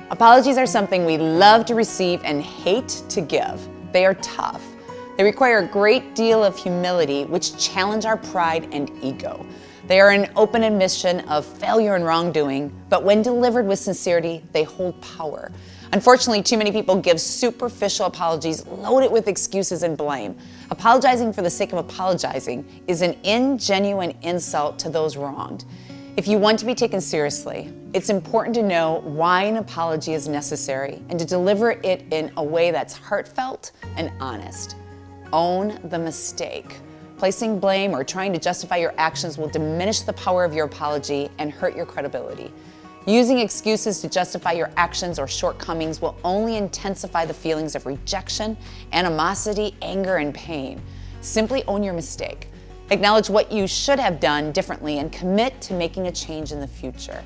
Apologies are something we love to receive and hate to give. They are tough. They require a great deal of humility, which challenge our pride and ego. They are an open admission of failure and wrongdoing, but when delivered with sincerity, they hold power. Unfortunately, too many people give superficial apologies loaded with excuses and blame. Apologizing for the sake of apologizing is an ingenuine insult to those wronged. If you want to be taken seriously, it's important to know why an apology is necessary and to deliver it in a way that's heartfelt and honest. Own the mistake. Placing blame or trying to justify your actions will diminish the power of your apology and hurt your credibility. Using excuses to justify your actions or shortcomings will only intensify the feelings of rejection, animosity, anger, and pain. Simply own your mistake. Acknowledge what you should have done differently and commit to making a change in the future.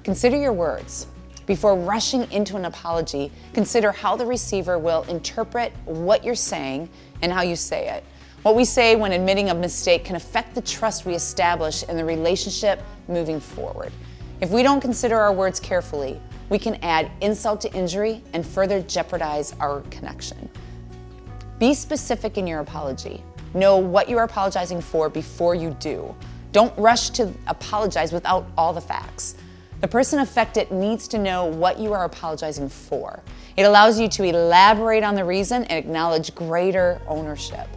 Consider your words. Before rushing into an apology, consider how the receiver will interpret what you're saying and how you say it. What we say when admitting a mistake can affect the trust we establish in the relationship moving forward. If we don't consider our words carefully, we can add insult to injury and further jeopardize our connection. Be specific in your apology. Know what you are apologizing for before you do. Don't rush to apologize without all the facts. The person affected needs to know what you are apologizing for. It allows you to elaborate on the reason and acknowledge greater ownership.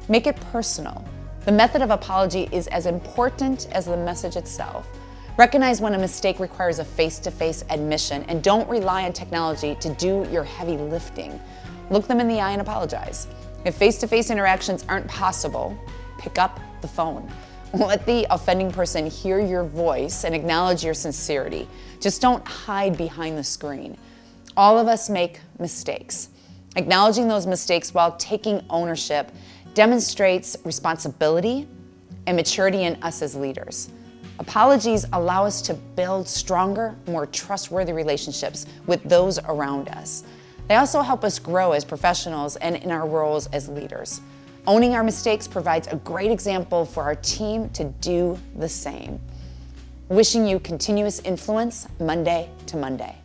Make it personal. The method of apology is as important as the message itself. Recognize when a mistake requires a face-to-face admission and don't rely on technology to do your heavy lifting. Look them in the eye and apologize. If face-to-face interactions aren't possible, pick up the phone. Let the offending person hear your voice and acknowledge your sincerity. Just don't hide behind the screen. All of us make mistakes. Acknowledging those mistakes while taking ownership demonstrates responsibility and maturity in us as leaders. Apologies allow us to build stronger, more trustworthy relationships with those around us. They also help us grow as professionals and in our roles as leaders. Owning our mistakes provides a great example for our team to do the same. Wishing you continuous influence Monday to Monday.